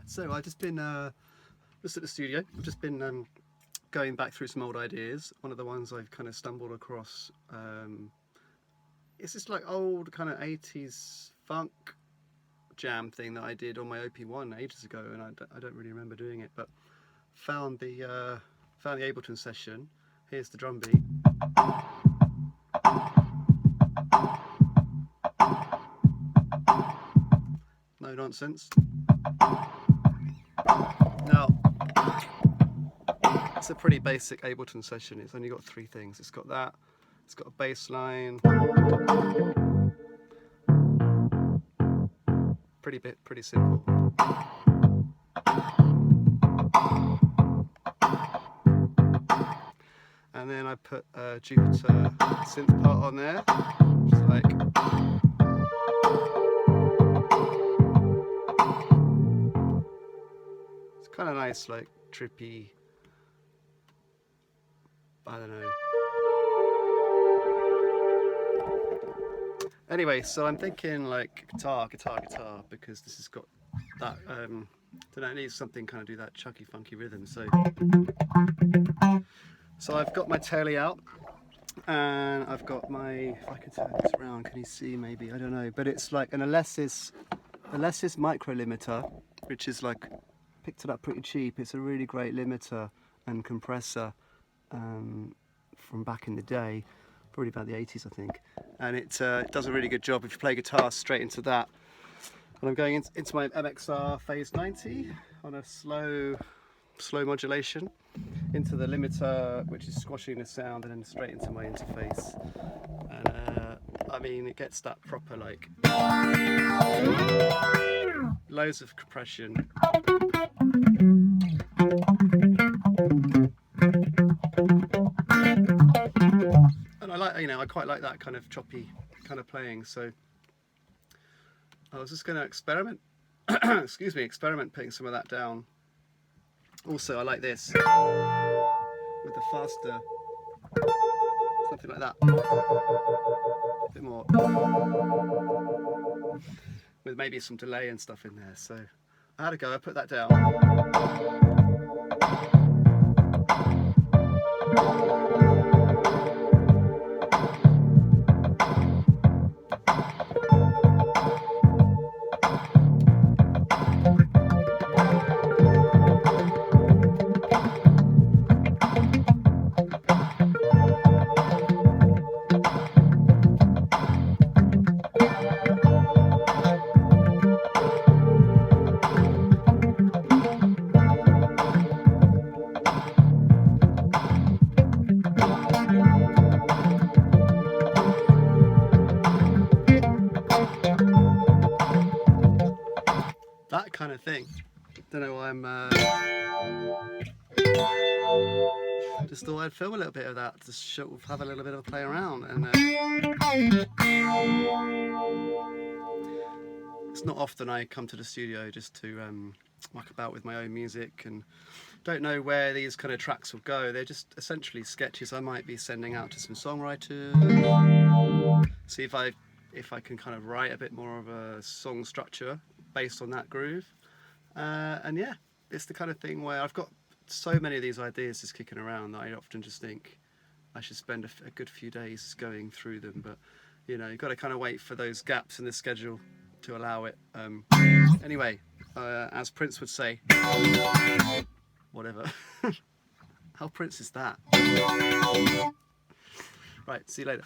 So I've just been just at the studio. I've just been going back through some old ideas. One of the ones I've kind of stumbled across, it's this like old kind of 80s funk jam thing that I did on my OP1 ages ago, and I don't really remember doing it, but found the Ableton session. Here's the drum beat. No nonsense. Now, it's a pretty basic Ableton session. It's only got three things. It's got that, it's got a bass line, pretty simple. And then I put a Jupiter synth part on there, which is like kind of nice, like trippy, I don't know. Anyway, so I'm thinking like guitar, because this has got that, don't know, it needs something kind of do that chucky funky rhythm. So I've got my telly out, and I've got my, if I can turn this around, can you see maybe, I don't know, but it's like an Alesis micro limiter, which is like, picked it up pretty cheap. It's a really great limiter and compressor from back in the day, probably about the 80s I think, and it does a really good job if you play guitar straight into that. And I'm going into my MXR Phase 90 on a slow modulation into the limiter, which is squashing the sound, and then straight into my interface. And I mean, it gets that proper like loads of compression. And I like, I quite like that kind of choppy kind of playing. So I was just going to experiment, experiment putting some of that down. Also, I like this with the faster, something like that, a bit more, with maybe some delay and stuff in there. So I had a go, I put that down. That kind of thing. Don't know why just thought I'd film a little bit of that, just have a little bit of a play around. And it's not often I come to the studio just to muck about with my own music, and don't know where these kind of tracks will go. They're just essentially sketches I might be sending out to some songwriters, see if I can kind of write a bit more of a song structure based on that groove. And yeah, it's the kind of thing where I've got so many of these ideas just kicking around that I often just think I should spend a good few days going through them. But you've got to kind of wait for those gaps in the schedule to allow it. Anyway, as Prince would say, whatever. How Prince is that? Right, see you later.